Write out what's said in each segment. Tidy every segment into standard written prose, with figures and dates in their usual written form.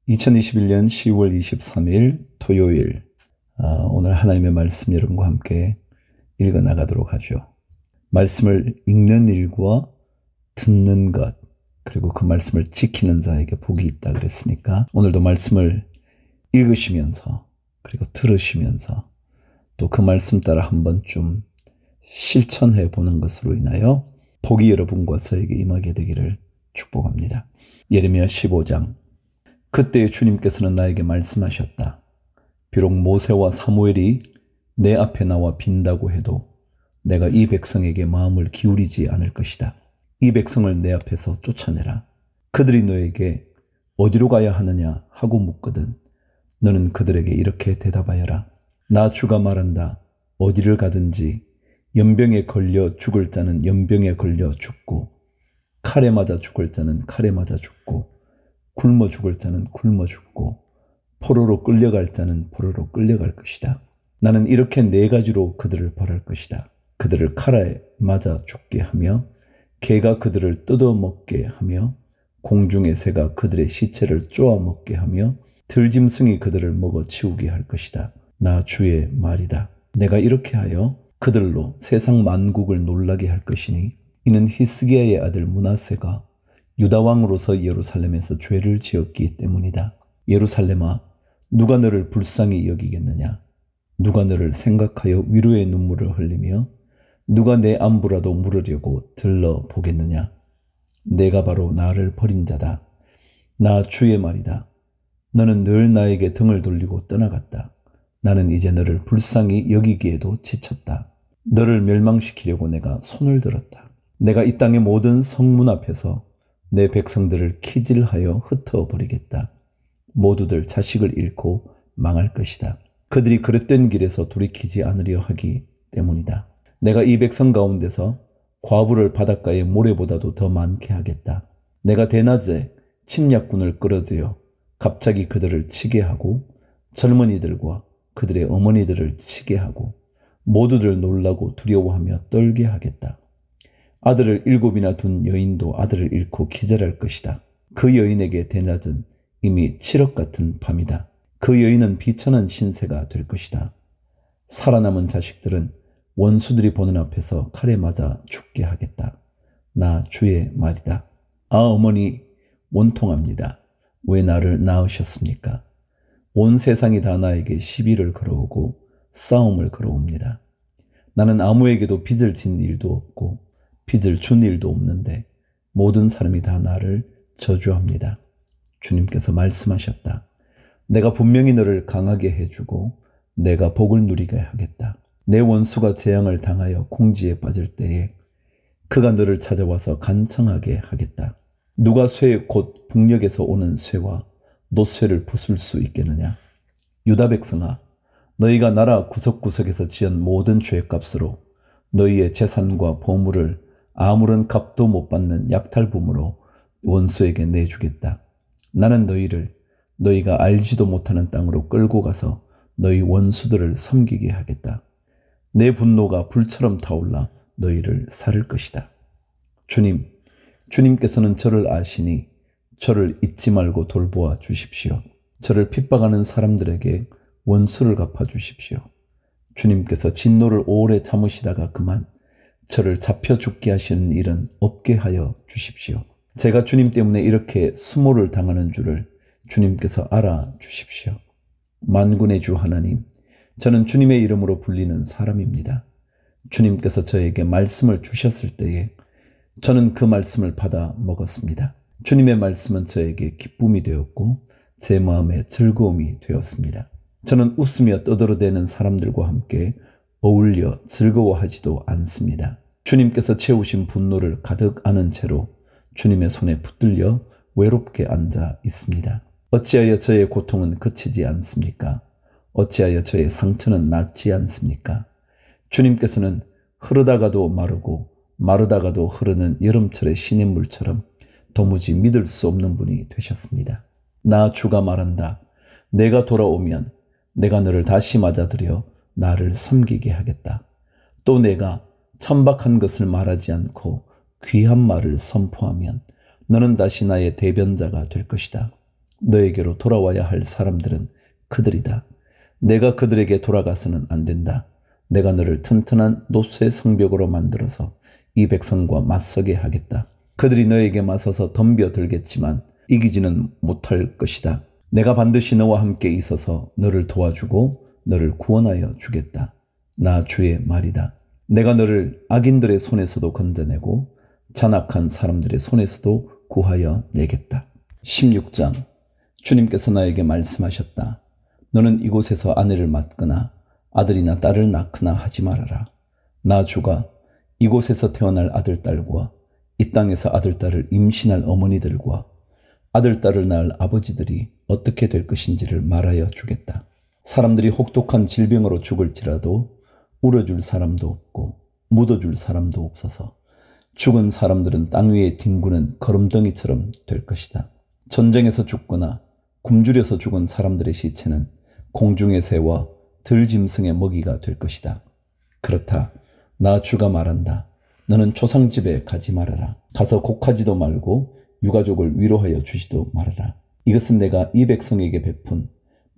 2021년 10월 23일 토요일, 오늘 하나님의 말씀 여러분과 함께 읽어 나가도록 하죠. 말씀을 읽는 일과 듣는 것, 그리고 그 말씀을 지키는 자에게 복이 있다 그랬으니까 오늘도 말씀을 읽으시면서 그리고 들으시면서 또 그 말씀 따라 한번 좀 실천해 보는 것으로 인하여 복이 여러분과 저에게 임하게 되기를 축복합니다. 예레미야 15장. 그때 주님께서는 나에게 말씀하셨다. 비록 모세와 사무엘이 내 앞에 나와 빈다고 해도 내가 이 백성에게 마음을 기울이지 않을 것이다. 이 백성을 내 앞에서 쫓아내라. 그들이 너에게 어디로 가야 하느냐 하고 묻거든 너는 그들에게 이렇게 대답하여라. 나 주가 말한다. 어디를 가든지 연병에 걸려 죽을 자는 연병에 걸려 죽고 칼에 맞아 죽을 자는 칼에 맞아 죽고 굶어 죽을 자는 굶어 죽고 포로로 끌려갈 자는 포로로 끌려갈 것이다. 나는 이렇게 네 가지로 그들을 벌할 것이다. 그들을 칼에 맞아 죽게 하며 개가 그들을 뜯어먹게 하며 공중의 새가 그들의 시체를 쪼아먹게 하며 들짐승이 그들을 먹어 치우게 할 것이다. 나 주의 말이다. 내가 이렇게 하여 그들로 세상 만국을 놀라게 할 것이니 이는 히스기야의 아들 므낫세가 유다 왕으로서 예루살렘에서 죄를 지었기 때문이다. 예루살렘아, 누가 너를 불쌍히 여기겠느냐? 누가 너를 생각하여 위로의 눈물을 흘리며 누가 내 안부라도 물으려고 들러보겠느냐? 내가 바로 나를 버린 자다. 나 주의 말이다. 너는 늘 나에게 등을 돌리고 떠나갔다. 나는 이제 너를 불쌍히 여기기에도 지쳤다. 너를 멸망시키려고 내가 손을 들었다. 내가 이 땅의 모든 성문 앞에서 내 백성들을 키질하여 흩어버리겠다. 모두들 자식을 잃고 망할 것이다. 그들이 그릇된 길에서 돌이키지 않으려 하기 때문이다. 내가 이 백성 가운데서 과부를 바닷가의 모래보다도 더 많게 하겠다. 내가 대낮에 침략군을 끌어들여 갑자기 그들을 치게 하고 젊은이들과 그들의 어머니들을 치게 하고 모두들 놀라고 두려워하며 떨게 하겠다. 아들을 7이나 둔 여인도 아들을 잃고 기절할 것이다. 그 여인에게 대낮은 이미 7억 같은 밤이다. 그 여인은 비천한 신세가 될 것이다. 살아남은 자식들은 원수들이 보는 앞에서 칼에 맞아 죽게 하겠다. 나 주의 말이다. 아 어머니 원통합니다. 왜 나를 낳으셨습니까? 온 세상이 다 나에게 시비를 걸어오고 싸움을 걸어옵니다. 나는 아무에게도 빚을 진 일도 없고 빚을 준 일도 없는데 모든 사람이 다 나를 저주합니다. 주님께서 말씀하셨다. 내가 분명히 너를 강하게 해주고 내가 복을 누리게 하겠다. 내 원수가 재앙을 당하여 궁지에 빠질 때에 그가 너를 찾아와서 간청하게 하겠다. 누가 쇠 곧 북녘에서 오는 쇠와 노쇠를 부술 수 있겠느냐? 유다 백성아, 너희가 나라 구석구석에서 지은 모든 죄값으로 너희의 재산과 보물을 아무런 값도 못 받는 약탈품으로 원수에게 내주겠다. 나는 너희를 너희가 알지도 못하는 땅으로 끌고 가서 너희 원수들을 섬기게 하겠다. 내 분노가 불처럼 타올라 너희를 살을 것이다. 주님께서는 저를 아시니 저를 잊지 말고 돌보아 주십시오. 저를 핍박하는 사람들에게 원수를 갚아 주십시오. 주님께서 진노를 오래 참으시다가 그만 저를 잡혀 죽게 하시는 일은 없게 하여 주십시오. 제가 주님 때문에 이렇게 수모를 당하는 줄을 주님께서 알아 주십시오. 만군의 주 하나님, 저는 주님의 이름으로 불리는 사람입니다. 주님께서 저에게 말씀을 주셨을 때에 저는 그 말씀을 받아 먹었습니다. 주님의 말씀은 저에게 기쁨이 되었고 제 마음에 즐거움이 되었습니다. 저는 웃으며 떠들어대는 사람들과 함께 어울려 즐거워하지도 않습니다. 주님께서 채우신 분노를 가득 안은 채로 주님의 손에 붙들려 외롭게 앉아 있습니다. 어찌하여 저의 고통은 그치지 않습니까? 어찌하여 저의 상처는 낫지 않습니까? 주님께서는 흐르다가도 마르고 마르다가도 흐르는 여름철의 시냇물처럼 도무지 믿을 수 없는 분이 되셨습니다. 나 주가 말한다. 내가 돌아오면 내가 너를 다시 맞아들여 나를 섬기게 하겠다. 또 내가 천박한 것을 말하지 않고 귀한 말을 선포하면 너는 다시 나의 대변자가 될 것이다. 너에게로 돌아와야 할 사람들은 그들이다. 내가 그들에게 돌아가서는 안 된다. 내가 너를 튼튼한 노쇠 성벽으로 만들어서 이 백성과 맞서게 하겠다. 그들이 너에게 맞서서 덤벼들겠지만 이기지는 못할 것이다. 내가 반드시 너와 함께 있어서 너를 도와주고 너를 구원하여 주겠다. 나 주의 말이다. 내가 너를 악인들의 손에서도 건져내고 잔악한 사람들의 손에서도 구하여 내겠다. 16장. 주님께서 나에게 말씀하셨다. 너는 이곳에서 아내를 맡거나 아들이나 딸을 낳거나 하지 말아라. 나 주가 이곳에서 태어날 아들, 딸과 이 땅에서 아들, 딸을 임신할 어머니들과 아들, 딸을 낳을 아버지들이 어떻게 될 것인지를 말하여 주겠다. 사람들이 혹독한 질병으로 죽을지라도 울어줄 사람도 없고 묻어줄 사람도 없어서 죽은 사람들은 땅 위에 뒹구는 거름덩이처럼 될 것이다. 전쟁에서 죽거나 굶주려서 죽은 사람들의 시체는 공중의 새와 들짐승의 먹이가 될 것이다. 그렇다. 나 주가 말한다. 너는 조상집에 가지 말아라. 가서 곡하지도 말고 유가족을 위로하여 주지도 말아라. 이것은 내가 이 백성에게 베푼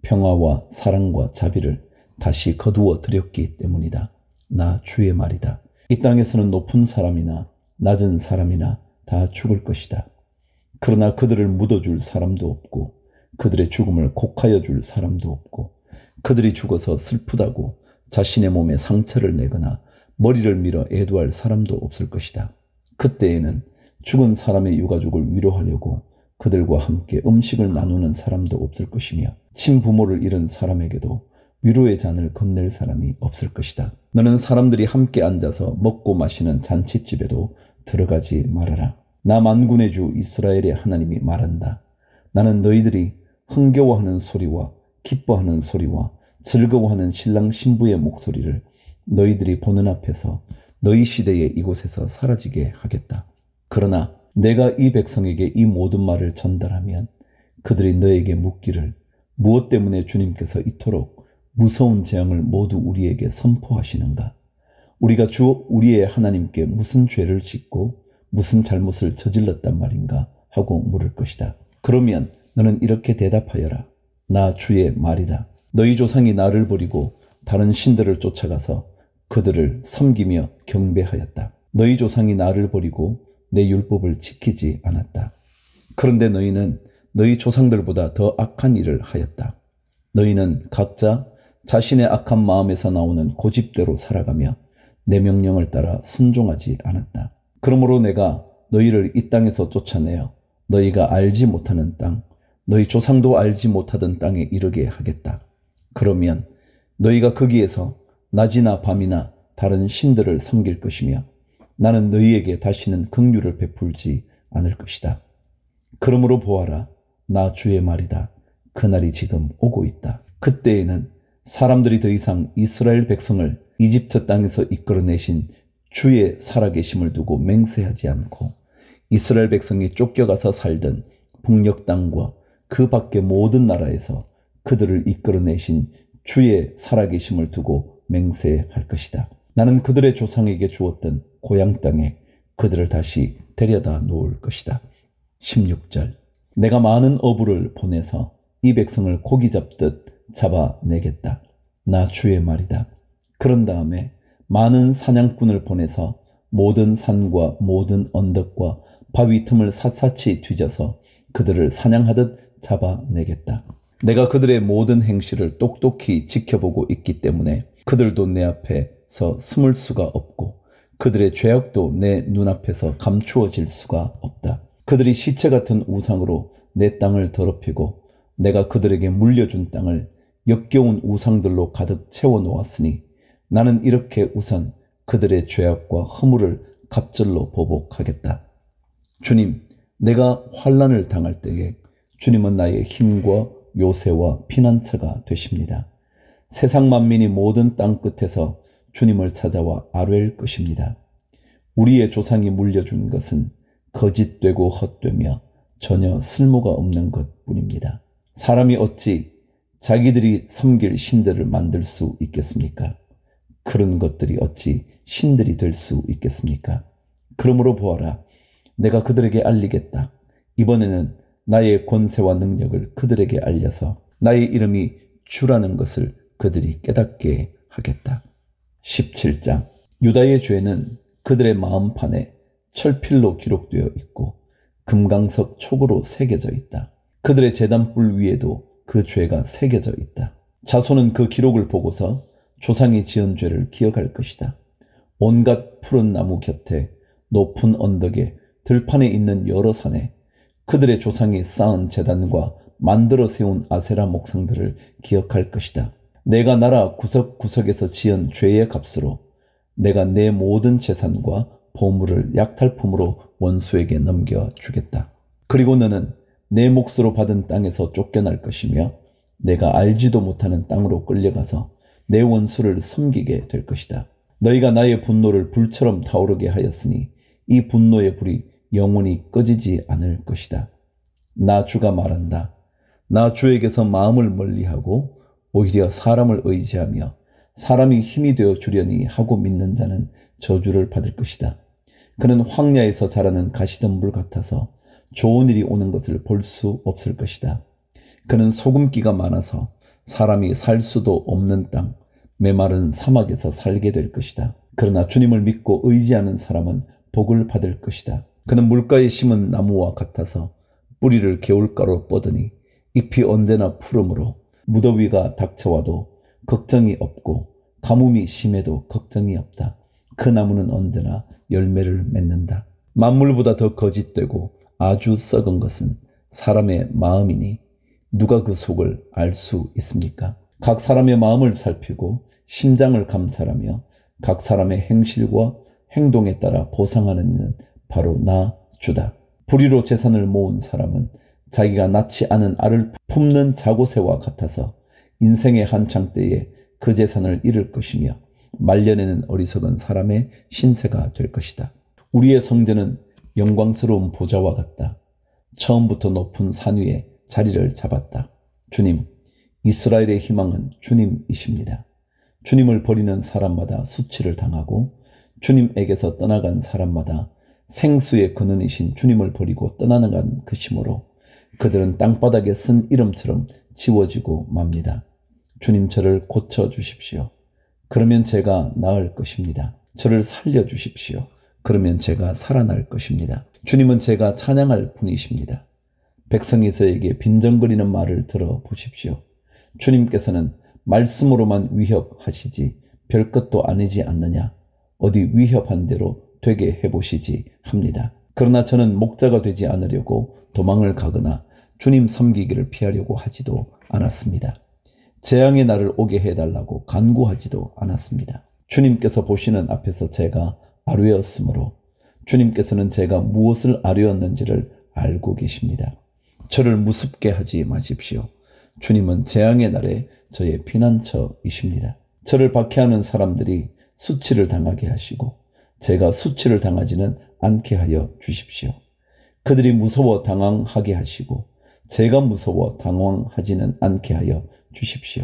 평화와 사랑과 자비를 다시 거두어 드렸기 때문이다. 나 주의 말이다. 이 땅에서는 높은 사람이나 낮은 사람이나 다 죽을 것이다. 그러나 그들을 묻어줄 사람도 없고 그들의 죽음을 곡하여 줄 사람도 없고 그들이 죽어서 슬프다고 자신의 몸에 상처를 내거나 머리를 밀어 애도할 사람도 없을 것이다. 그때에는 죽은 사람의 유가족을 위로하려고 그들과 함께 음식을 나누는 사람도 없을 것이며 친부모를 잃은 사람에게도 위로의 잔을 건넬 사람이 없을 것이다. 너는 사람들이 함께 앉아서 먹고 마시는 잔치집에도 들어가지 말아라. 나 만군의 주 이스라엘의 하나님이 말한다. 나는 너희들이 흥겨워하는 소리와 기뻐하는 소리와 즐거워하는 신랑 신부의 목소리를 너희들이 보는 앞에서 너희 시대에 이곳에서 사라지게 하겠다. 그러나 내가 이 백성에게 이 모든 말을 전달하면 그들이 너에게 묻기를 무엇 때문에 주님께서 이토록 무서운 재앙을 모두 우리에게 선포하시는가? 우리가 주 우리의 하나님께 무슨 죄를 짓고 무슨 잘못을 저질렀단 말인가? 하고 물을 것이다. 그러면 너는 이렇게 대답하여라. 나 주의 말이다. 너희 조상이 나를 버리고 다른 신들을 쫓아가서 그들을 섬기며 경배하였다. 너희 조상이 나를 버리고 내 율법을 지키지 않았다. 그런데 너희는 너희 조상들보다 더 악한 일을 하였다. 너희는 각자 자신의 악한 마음에서 나오는 고집대로 살아가며 내 명령을 따라 순종하지 않았다. 그러므로 내가 너희를 이 땅에서 쫓아내어 너희가 알지 못하는 땅, 너희 조상도 알지 못하던 땅에 이르게 하겠다. 그러면 너희가 거기에서 낮이나 밤이나 다른 신들을 섬길 것이며 나는 너희에게 다시는 긍휼을 베풀지 않을 것이다. 그러므로 보아라. 나 주의 말이다. 그날이 지금 오고 있다. 그때에는 사람들이 더 이상 이스라엘 백성을 이집트 땅에서 이끌어내신 주의 살아계심을 두고 맹세하지 않고 이스라엘 백성이 쫓겨가서 살던 북녘 땅과 그 밖의 모든 나라에서 그들을 이끌어내신 주의 살아계심을 두고 맹세할 것이다. 나는 그들의 조상에게 주었던 고향 땅에 그들을 다시 데려다 놓을 것이다. 16절. 내가 많은 어부를 보내서 이 백성을 고기 잡듯 잡아내겠다. 나 주의 말이다. 그런 다음에 많은 사냥꾼을 보내서 모든 산과 모든 언덕과 바위 틈을 샅샅이 뒤져서 그들을 사냥하듯 잡아내겠다. 내가 그들의 모든 행실을 똑똑히 지켜보고 있기 때문에 그들도 내 앞에서 숨을 수가 없고 그들의 죄악도 내 눈앞에서 감추어질 수가 없다. 그들이 시체 같은 우상으로 내 땅을 더럽히고 내가 그들에게 물려준 땅을 역겨운 우상들로 가득 채워놓았으니 나는 이렇게 우선 그들의 죄악과 허물을 갑절로 보복하겠다. 주님, 내가 환난을 당할 때에 주님은 나의 힘과 요새와 피난처가 되십니다. 세상 만민이 모든 땅 끝에서 주님을 찾아와 아뢰일 것입니다. 우리의 조상이 물려준 것은 거짓되고 헛되며 전혀 쓸모가 없는 것뿐입니다. 사람이 어찌 자기들이 섬길 신들을 만들 수 있겠습니까? 그런 것들이 어찌 신들이 될 수 있겠습니까? 그러므로 보아라. 내가 그들에게 알리겠다. 이번에는 나의 권세와 능력을 그들에게 알려서 나의 이름이 주라는 것을 그들이 깨닫게 하겠다. 17장. 유다의 죄는 그들의 마음판에 철필로 기록되어 있고 금강석 촉으로 새겨져 있다. 그들의 제단불 위에도 그 죄가 새겨져 있다. 자손은 그 기록을 보고서 조상이 지은 죄를 기억할 것이다. 온갖 푸른 나무 곁에, 높은 언덕에, 들판에 있는 여러 산에 그들의 조상이 쌓은 제단과 만들어 세운 아세라 목상들을 기억할 것이다. 내가 나라 구석구석에서 지은 죄의 값으로 내가 내 모든 재산과 보물을 약탈품으로 원수에게 넘겨주겠다. 그리고 너는 내 몫으로 받은 땅에서 쫓겨날 것이며 내가 알지도 못하는 땅으로 끌려가서 내 원수를 섬기게 될 것이다. 너희가 나의 분노를 불처럼 타오르게 하였으니 이 분노의 불이 영원히 꺼지지 않을 것이다. 나 주가 말한다. 나 주에게서 마음을 멀리하고 오히려 사람을 의지하며 사람이 힘이 되어 주려니 하고 믿는 자는 저주를 받을 것이다. 그는 황야에서 자라는 가시덤불 같아서 좋은 일이 오는 것을 볼 수 없을 것이다. 그는 소금기가 많아서 사람이 살 수도 없는 땅, 메마른 사막에서 살게 될 것이다. 그러나 주님을 믿고 의지하는 사람은 복을 받을 것이다. 그는 물가에 심은 나무와 같아서 뿌리를 개울가로 뻗으니 잎이 언제나 푸르므로 무더위가 닥쳐와도 걱정이 없고 가뭄이 심해도 걱정이 없다. 그 나무는 언제나 열매를 맺는다. 만물보다 더 거짓되고 아주 썩은 것은 사람의 마음이니 누가 그 속을 알 수 있습니까? 각 사람의 마음을 살피고 심장을 감찰하며 각 사람의 행실과 행동에 따라 보상하는 이는 바로 나 주다. 불의로 재산을 모은 사람은 자기가 낳지 않은 알을 품는 자고새와 같아서 인생의 한창 때에 그 재산을 잃을 것이며 말년에는 어리석은 사람의 신세가 될 것이다. 우리의 성전은 영광스러운 보좌와 같다. 처음부터 높은 산 위에 자리를 잡았다. 주님, 이스라엘의 희망은 주님이십니다. 주님을 버리는 사람마다 수치를 당하고 주님에게서 떠나간 사람마다 생수의 근원이신 주님을 버리고 떠나간 것이므로 그들은 땅바닥에 쓴 이름처럼 지워지고 맙니다. 주님, 저를 고쳐주십시오. 그러면 제가 나을 것입니다. 저를 살려주십시오. 그러면 제가 살아날 것입니다. 주님은 제가 찬양할 분이십니다. 백성이 저에게 빈정거리는 말을 들어보십시오. 주님께서는 말씀으로만 위협하시지 별것도 아니지 않느냐. 어디 위협한 대로 되게 해보시지 합니다. 그러나 저는 목자가 되지 않으려고 도망을 가거나 주님 섬기기를 피하려고 하지도 않았습니다. 재앙의 날을 오게 해달라고 간구하지도 않았습니다. 주님께서 보시는 앞에서 제가 아뢰었으므로 주님께서는 제가 무엇을 아뢰었는지를 알고 계십니다. 저를 무섭게 하지 마십시오. 주님은 재앙의 날에 저의 피난처이십니다. 저를 박해하는 사람들이 수치를 당하게 하시고 제가 수치를 당하지는 않게 하여 주십시오. 그들이 무서워 당황하게 하시고 제가 무서워 당황하지는 않게 하여 주십시오.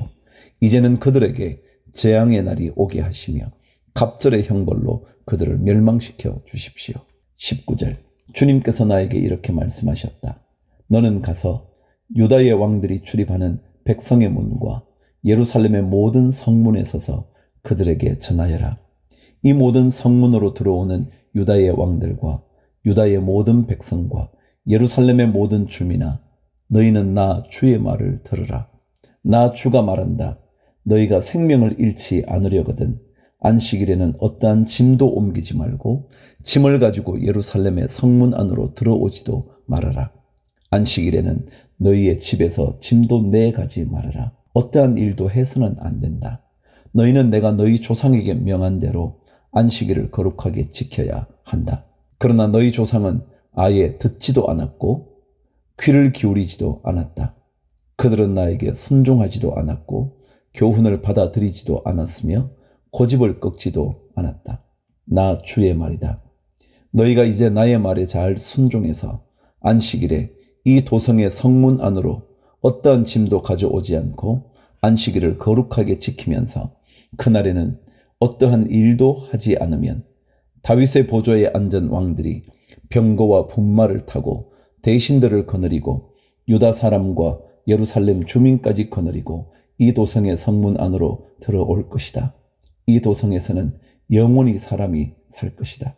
이제는 그들에게 재앙의 날이 오게 하시며 갑절의 형벌로 그들을 멸망시켜 주십시오. 19절. 주님께서 나에게 이렇게 말씀하셨다. 너는 가서 유다의 왕들이 출입하는 백성의 문과 예루살렘의 모든 성문에 서서 그들에게 전하여라. 이 모든 성문으로 들어오는 유다의 왕들과 유다의 모든 백성과 예루살렘의 모든 주민아, 너희는 나 주의 말을 들으라. 나 주가 말한다. 너희가 생명을 잃지 않으려거든 안식일에는 어떠한 짐도 옮기지 말고 짐을 가지고 예루살렘의 성문 안으로 들어오지도 말아라. 안식일에는 너희의 집에서 짐도 내가지 말아라. 어떠한 일도 해서는 안 된다. 너희는 내가 너희 조상에게 명한 대로 안식일을 거룩하게 지켜야 한다. 그러나 너희 조상은 아예 듣지도 않았고 귀를 기울이지도 않았다. 그들은 나에게 순종하지도 않았고 교훈을 받아들이지도 않았으며 고집을 꺾지도 않았다. 나 주의 말이다. 너희가 이제 나의 말에 잘 순종해서 안식일에 이 도성의 성문 안으로 어떠한 짐도 가져오지 않고 안식일을 거룩하게 지키면서 그날에는 어떠한 일도 하지 않으면 다윗의 보좌에 앉은 왕들이 병거와 분마를 타고 대신들을 거느리고 유다 사람과 예루살렘 주민까지 거느리고 이 도성의 성문 안으로 들어올 것이다. 이 도성에서는 영원히 사람이 살 것이다.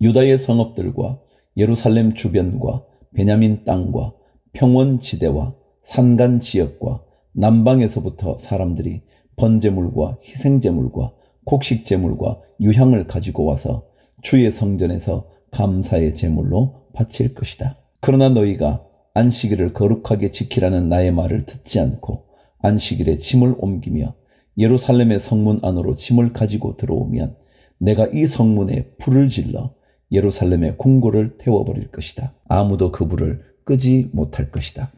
유다의 성읍들과 예루살렘 주변과 베냐민 땅과 평원지대와 산간 지역과 남방에서부터 사람들이 번제물과 희생제물과 곡식제물과 유향을 가지고 와서 주의 성전에서 감사의 제물로 바칠 것이다. 그러나 너희가 안식일을 거룩하게 지키라는 나의 말을 듣지 않고 안식일에 짐을 옮기며 예루살렘의 성문 안으로 짐을 가지고 들어오면 내가 이 성문에 불을 질러 예루살렘의 궁궐을 태워버릴 것이다. 아무도 그 불을 끄지 못할 것이다.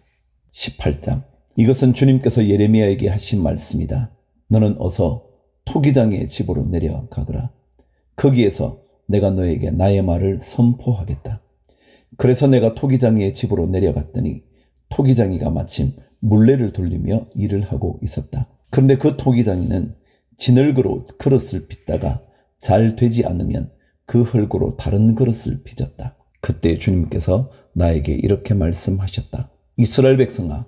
18장. 이것은 주님께서 예레미야에게 하신 말씀이다. 너는 어서 토기장의 집으로 내려가거라. 거기에서 내가 너에게 나의 말을 선포하겠다. 그래서 내가 토기장의 집으로 내려갔더니 토기장이가 마침 물레를 돌리며 일을 하고 있었다. 그런데 그 토기장이는 진흙으로 그릇을 빚다가 잘 되지 않으면 그 흙으로 다른 그릇을 빚었다. 그때 주님께서 나에게 이렇게 말씀하셨다. 이스라엘 백성아,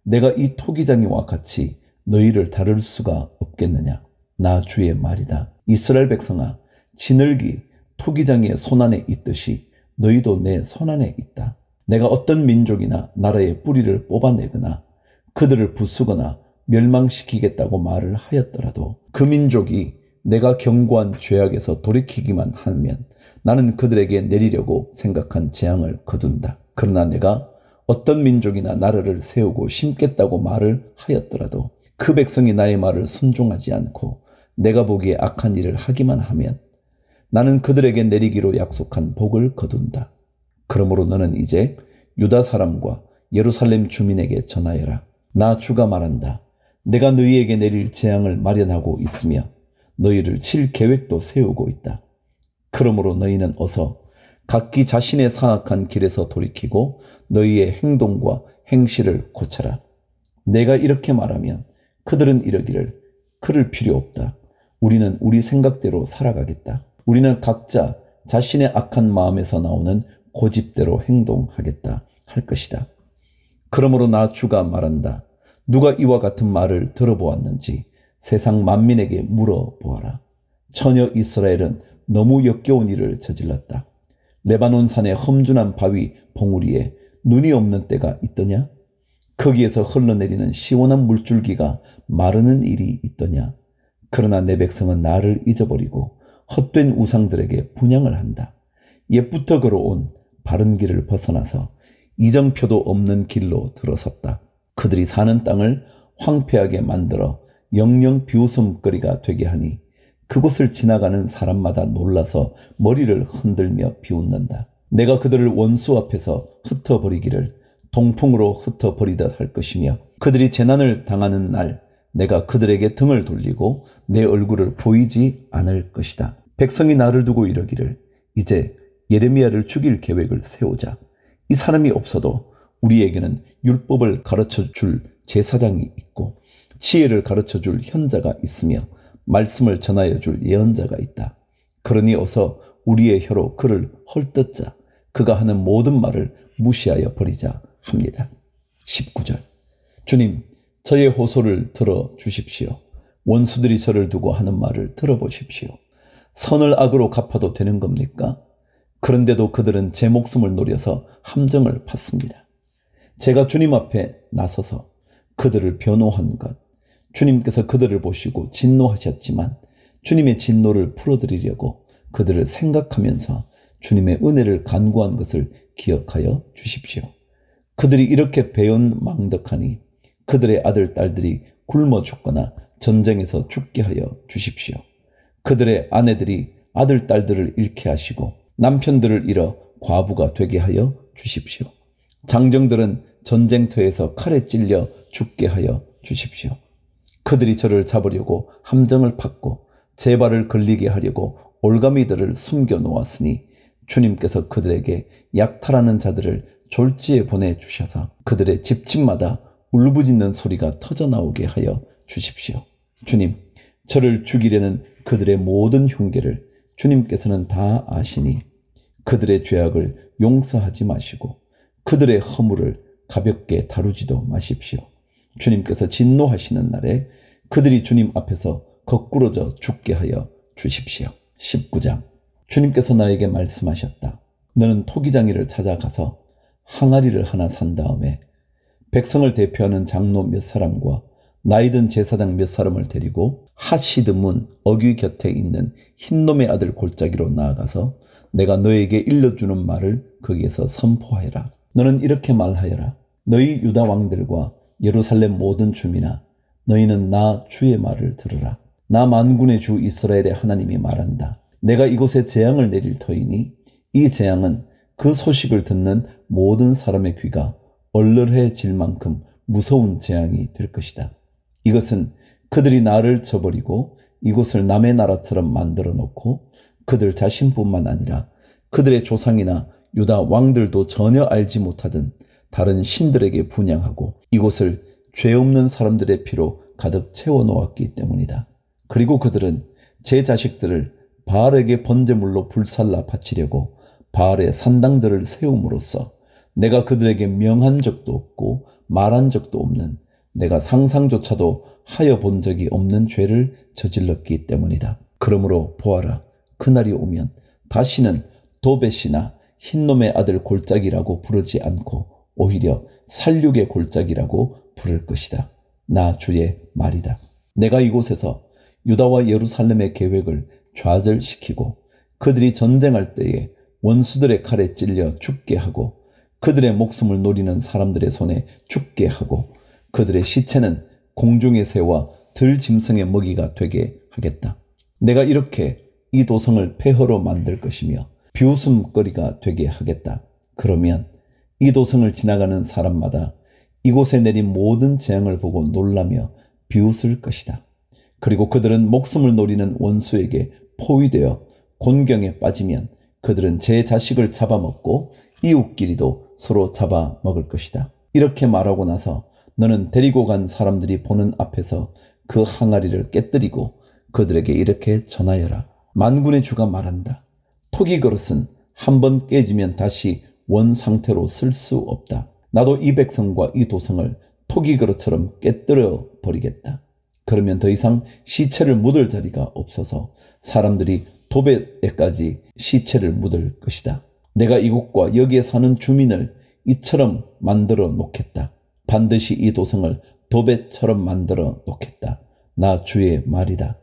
내가 이 토기장이와 같이 너희를 다룰 수가 없겠느냐? 나 주의 말이다. 이스라엘 백성아, 진흙이 토기장의 손안에 있듯이 너희도 내 손안에 있다. 내가 어떤 민족이나 나라의 뿌리를 뽑아내거나 그들을 부수거나 멸망시키겠다고 말을 하였더라도 그 민족이 내가 경고한 죄악에서 돌이키기만 하면 나는 그들에게 내리려고 생각한 재앙을 거둔다. 그러나 내가 어떤 민족이나 나라를 세우고 심겠다고 말을 하였더라도 그 백성이 나의 말을 순종하지 않고 내가 보기에 악한 일을 하기만 하면 나는 그들에게 내리기로 약속한 복을 거둔다. 그러므로 너는 이제 유다 사람과 예루살렘 주민에게 전하여라. 나 주가 말한다. 내가 너희에게 내릴 재앙을 마련하고 있으며 너희를 칠 계획도 세우고 있다. 그러므로 너희는 어서 각기 자신의 사악한 길에서 돌이키고 너희의 행동과 행실을 고쳐라. 내가 이렇게 말하면 그들은 이러기를 그럴 필요 없다. 우리는 우리 생각대로 살아가겠다. 우리는 각자 자신의 악한 마음에서 나오는 고집대로 행동하겠다 할 것이다. 그러므로 나 주가 말한다. 누가 이와 같은 말을 들어보았는지 세상 만민에게 물어보아라. 처녀 이스라엘은 너무 역겨운 일을 저질렀다. 레바논 산의 험준한 바위 봉우리에 눈이 없는 때가 있더냐? 거기에서 흘러내리는 시원한 물줄기가 마르는 일이 있더냐? 그러나 내 백성은 나를 잊어버리고 헛된 우상들에게 분향을 한다. 옛부터 걸어온 바른 길을 벗어나서 이정표도 없는 길로 들어섰다. 그들이 사는 땅을 황폐하게 만들어 영영 비웃음거리가 되게 하니 그곳을 지나가는 사람마다 놀라서 머리를 흔들며 비웃는다. 내가 그들을 원수 앞에서 흩어버리기를 동풍으로 흩어버리듯 할 것이며 그들이 재난을 당하는 날 내가 그들에게 등을 돌리고 내 얼굴을 보이지 않을 것이다. 백성이 나를 두고 이러기를 이제 예레미야를 죽일 계획을 세우자. 이 사람이 없어도 우리에게는 율법을 가르쳐줄 제사장이 있고 지혜를 가르쳐줄 현자가 있으며 말씀을 전하여줄 예언자가 있다. 그러니 어서 우리의 혀로 그를 헐뜯자. 그가 하는 모든 말을 무시하여 버리자 합니다. 19절. 주님, 저의 호소를 들어주십시오. 원수들이 저를 두고 하는 말을 들어보십시오. 선을 악으로 갚아도 되는 겁니까? 그런데도 그들은 제 목숨을 노려서 함정을 팠습니다. 제가 주님 앞에 나서서 그들을 변호한 것, 주님께서 그들을 보시고 진노하셨지만 주님의 진노를 풀어드리려고 그들을 생각하면서 주님의 은혜를 간구한 것을 기억하여 주십시오. 그들이 이렇게 배은망덕하니 그들의 아들, 딸들이 굶어 죽거나 전쟁에서 죽게 하여 주십시오. 그들의 아내들이 아들, 딸들을 잃게 하시고 남편들을 잃어 과부가 되게 하여 주십시오. 장정들은 전쟁터에서 칼에 찔려 죽게 하여 주십시오. 그들이 저를 잡으려고 함정을 팠고 제 발을 걸리게 하려고 올가미들을 숨겨 놓았으니 주님께서 그들에게 약탈하는 자들을 졸지에 보내주셔서 그들의 집집마다 울부짖는 소리가 터져나오게 하여 주십시오. 주님, 저를 죽이려는 그들의 모든 흉계를 주님께서는 다 아시니 그들의 죄악을 용서하지 마시고 그들의 허물을 가볍게 다루지도 마십시오. 주님께서 진노하시는 날에 그들이 주님 앞에서 거꾸러져 죽게 하여 주십시오. 19장. 주님께서 나에게 말씀하셨다. 너는 토기장이를 찾아가서 항아리를 하나 산 다음에 백성을 대표하는 장로 몇 사람과 나이든 제사장 몇 사람을 데리고 하시드문 어귀 곁에 있는 흰놈의 아들 골짜기로 나아가서 내가 너에게 일러주는 말을 거기에서 선포하여라. 너는 이렇게 말하여라. 너희 유다 왕들과 예루살렘 모든 주민아, 너희는 나 주의 말을 들으라. 나 만군의 주 이스라엘의 하나님이 말한다. 내가 이곳에 재앙을 내릴 터이니 이 재앙은 그 소식을 듣는 모든 사람의 귀가 얼얼해질 만큼 무서운 재앙이 될 것이다. 이것은 그들이 나를 저버리고 이곳을 남의 나라처럼 만들어 놓고 그들 자신뿐만 아니라 그들의 조상이나 유다 왕들도 전혀 알지 못하던 다른 신들에게 분향하고 이곳을 죄 없는 사람들의 피로 가득 채워 놓았기 때문이다. 그리고 그들은 제 자식들을 바알에게 번제물로 불살라 바치려고 바알의 산당들을 세움으로써 내가 그들에게 명한 적도 없고 말한 적도 없는, 내가 상상조차도 하여 본 적이 없는 죄를 저질렀기 때문이다. 그러므로 보아라, 그날이 오면 다시는 도벳이나 흰놈의 아들 골짜기라고 부르지 않고 오히려 살육의 골짜기라고 부를 것이다. 나 주의 말이다. 내가 이곳에서 유다와 예루살렘의 계획을 좌절시키고 그들이 전쟁할 때에 원수들의 칼에 찔려 죽게 하고 그들의 목숨을 노리는 사람들의 손에 죽게 하고 그들의 시체는 공중의 새와 들짐승의 먹이가 되게 하겠다. 내가 이렇게 이 도성을 폐허로 만들 것이며 비웃음거리가 되게 하겠다. 그러면 이 도성을 지나가는 사람마다 이곳에 내린 모든 재앙을 보고 놀라며 비웃을 것이다. 그리고 그들은 목숨을 노리는 원수에게 포위되어 곤경에 빠지면 그들은 제 자식을 잡아먹고 이웃끼리도 서로 잡아먹을 것이다. 이렇게 말하고 나서 너는 데리고 간 사람들이 보는 앞에서 그 항아리를 깨뜨리고 그들에게 이렇게 전하여라. 만군의 주가 말한다. 토기 그릇은 한번 깨지면 다시 원 상태로 쓸 수 없다. 나도 이 백성과 이 도성을 토기 그릇처럼 깨뜨려 버리겠다. 그러면 더 이상 시체를 묻을 자리가 없어서 사람들이 도벳에까지 시체를 묻을 것이다. 내가 이곳과 여기에 사는 주민을 이처럼 만들어 놓겠다. 반드시 이 도성을 도벳처럼 만들어 놓겠다. 나 주의 말이다.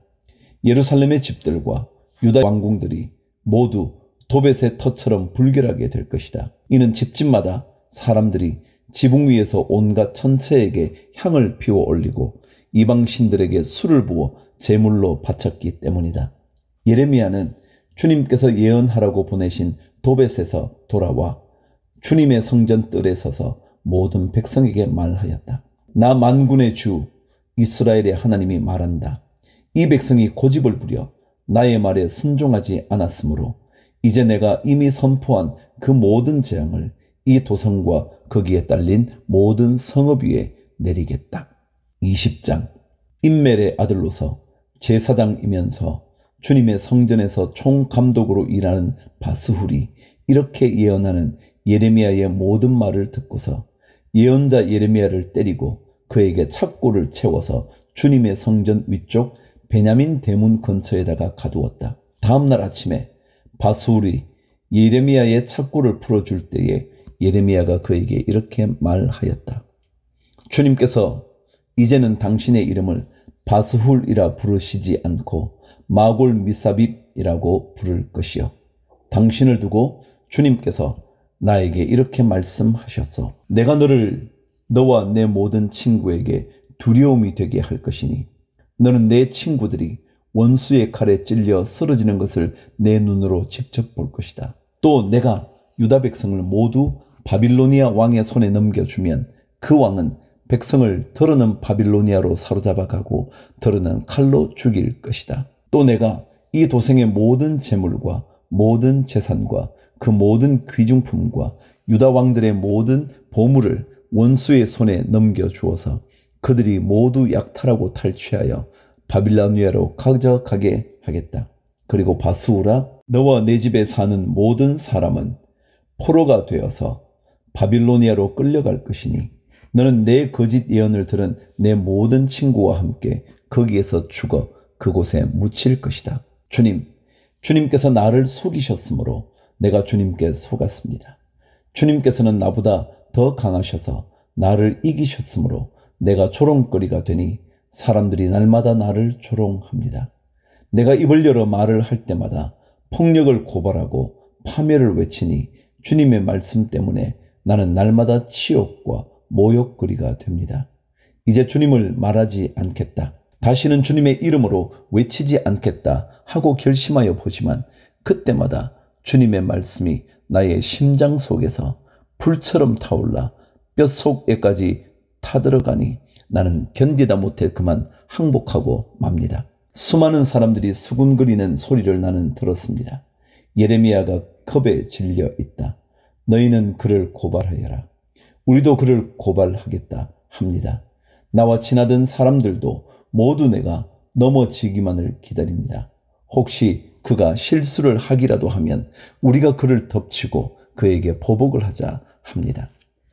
예루살렘의 집들과 유다 왕궁들이 모두 도벳의 터처럼 불결하게 될 것이다. 이는 집집마다 사람들이 지붕 위에서 온갖 천체에게 향을 피워 올리고 이방 신들에게 술을 부어 제물로 바쳤기 때문이다. 예레미야는 주님께서 예언하라고 보내신 도벳에서 돌아와 주님의 성전 뜰에 서서 모든 백성에게 말하였다. 나 만군의 주 이스라엘의 하나님이 말한다. 이 백성이 고집을 부려 나의 말에 순종하지 않았으므로 이제 내가 이미 선포한 그 모든 재앙을 이 도성과 거기에 딸린 모든 성읍 위에 내리겠다. 20장. 임멜의 아들로서 제사장이면서 주님의 성전에서 총감독으로 일하는 바스훌이 이렇게 예언하는 예레미야의 모든 말을 듣고서 예언자 예레미야를 때리고 그에게 착고를 채워서 주님의 성전 위쪽 베냐민 대문 근처에다가 가두었다. 다음날 아침에 바스훌이 예레미야의 착고를 풀어줄 때에 예레미야가 그에게 이렇게 말하였다. 주님께서 이제는 당신의 이름을 바스훌이라 부르시지 않고 마골 미사빕이라고 부를 것이요. 당신을 두고 주님께서 나에게 이렇게 말씀하셨어. 내가 너를 너와 내 모든 친구에게 두려움이 되게 할 것이니 너는 내 친구들이 원수의 칼에 찔려 쓰러지는 것을 내 눈으로 직접 볼 것이다. 또 내가 유다 백성을 모두 바빌로니아 왕의 손에 넘겨주면 그 왕은 백성을 더러는 바빌로니아로 사로잡아 가고 더러는 칼로 죽일 것이다. 또 내가 이 도성의 모든 재물과 모든 재산과 그 모든 귀중품과 유다 왕들의 모든 보물을 원수의 손에 넘겨주어서 그들이 모두 약탈하고 탈취하여 바빌로니아로 가져가게 하겠다. 그리고 바스후라, 너와 내 집에 사는 모든 사람은 포로가 되어서 바빌로니아로 끌려갈 것이니 너는 내 거짓 예언을 들은 내 모든 친구와 함께 거기에서 죽어 그곳에 묻힐 것이다. 주님께서 나를 속이셨으므로 내가 주님께 속았습니다. 주님께서는 나보다 더 강하셔서 나를 이기셨으므로 내가 조롱거리가 되니 사람들이 날마다 나를 조롱합니다. 내가 입을 열어 말을 할 때마다 폭력을 고발하고 파멸을 외치니 주님의 말씀 때문에 나는 날마다 치욕과 모욕거리가 됩니다. 이제 주님을 말하지 않겠다. 다시는 주님의 이름으로 외치지 않겠다 하고 결심하여 보지만 그때마다 주님의 말씀이 나의 심장 속에서 불처럼 타올라 뼛속에까지 타들어가니 나는 견디다 못해 그만 항복하고 맙니다. 수많은 사람들이 수군거리는 소리를 나는 들었습니다. 예레미야가 겁에 질려 있다. 너희는 그를 고발하여라. 우리도 그를 고발하겠다 합니다. 나와 지나던 사람들도 모두 내가 넘어지기만을 기다립니다. 혹시 그가 실수를 하기라도 하면 우리가 그를 덮치고 그에게 보복을 하자 합니다.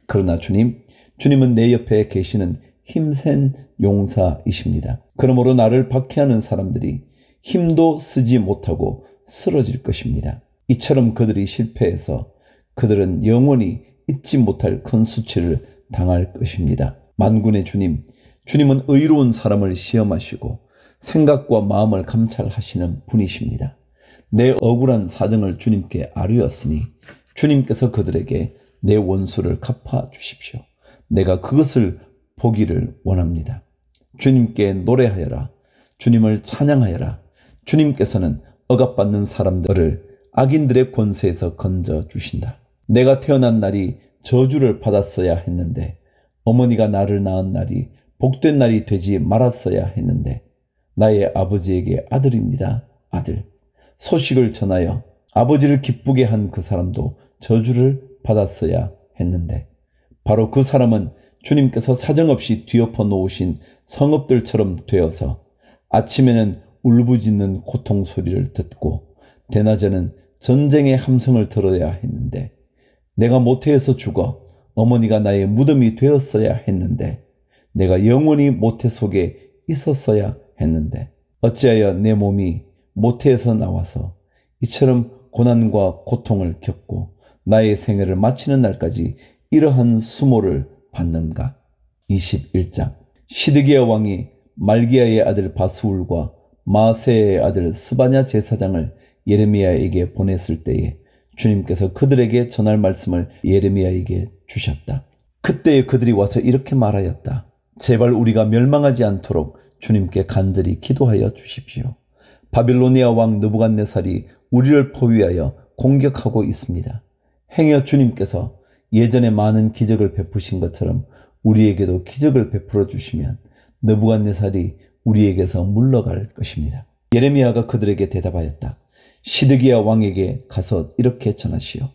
그러나 주님은 내 옆에 계시는 힘센 용사이십니다. 그러므로 나를 박해하는 사람들이 힘도 쓰지 못하고 쓰러질 것입니다. 이처럼 그들이 실패해서 그들은 영원히 잊지 못할 큰 수치를 당할 것입니다. 만군의 주님은 의로운 사람을 시험하시고 생각과 마음을 감찰하시는 분이십니다. 내 억울한 사정을 주님께 아뢰었으니 주님께서 그들에게 내 원수를 갚아 주십시오. 내가 그것을 보기를 원합니다. 주님께 노래하여라. 주님을 찬양하여라. 주님께서는 억압받는 사람들을 악인들의 권세에서 건져 주신다. 내가 태어난 날이 저주를 받았어야 했는데 어머니가 나를 낳은 날이 복된 날이 되지 말았어야 했는데 나의 아버지에게 아들입니다. 아들. 소식을 전하여 아버지를 기쁘게 한 그 사람도 저주를 받았어야 했는데 바로 그 사람은 주님께서 사정없이 뒤엎어 놓으신 성읍들처럼 되어서 아침에는 울부짖는 고통 소리를 듣고 대낮에는 전쟁의 함성을 들어야 했는데 내가 모태에서 죽어 어머니가 나의 무덤이 되었어야 했는데 내가 영원히 모태 속에 있었어야 했는데 어찌하여 내 몸이 모태에서 나와서 이처럼 고난과 고통을 겪고 나의 생애를 마치는 날까지 이러한 수모를 받는가. 21장. 시드기야 왕이 말기야의 아들 바스울과 마세의 아들 스바냐 제사장을 예레미야에게 보냈을 때에 주님께서 그들에게 전할 말씀을 예레미야에게 주셨다. 그때에 그들이 와서 이렇게 말하였다. 제발 우리가 멸망하지 않도록 주님께 간절히 기도하여 주십시오. 바빌로니아 왕 느부갓네살이 우리를 포위하여 공격하고 있습니다. 행여 주님께서 예전에 많은 기적을 베푸신 것처럼 우리에게도 기적을 베풀어 주시면 느부갓네살이 우리에게서 물러갈 것입니다. 예레미야가 그들에게 대답하였다. 시드기야 왕에게 가서 이렇게 전하시오.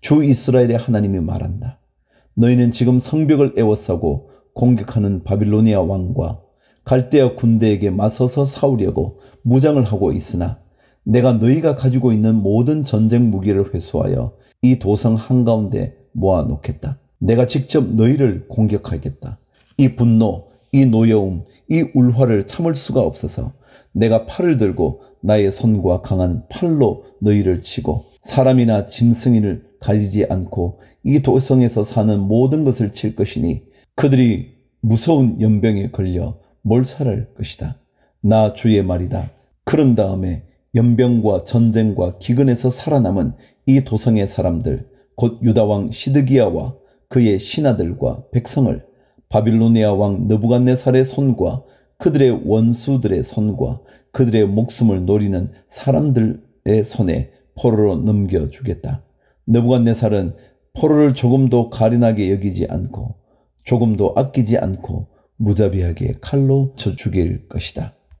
주 이스라엘의 하나님이 말한다. 너희는 지금 성벽을 에워싸고 공격하는 바빌로니아 왕과 갈대아 군대에게 맞서서 싸우려고 무장을 하고 있으나 내가 너희가 가지고 있는 모든 전쟁 무기를 회수하여 이 도성 한가운데 모아놓겠다. 내가 직접 너희를 공격하겠다. 이 분노, 이 노여움, 이 울화를 참을 수가 없어서 내가 팔을 들고 나의 손과 강한 팔로 너희를 치고 사람이나 짐승이를 가리지 않고 이 도성에서 사는 모든 것을 칠 것이니 그들이 무서운 연병에 걸려 몰살할 것이다. 나 주의 말이다. 그런 다음에 연병과 전쟁과 기근에서 살아남은 이 도성의 사람들 곧 유다왕 시드기야와 그의 신하들과 백성을 바빌로니아 왕 느부갓네살의 손과 그들의 원수들의 손과 그들의 목숨을 노리는 사람들의 손에 포로로 넘겨주겠다. 느부갓네살은 포로를 조금도 가련하게 여기지 않고 조금도 아끼지 않고 무자비하게 칼로 쳐 죽일 것이다.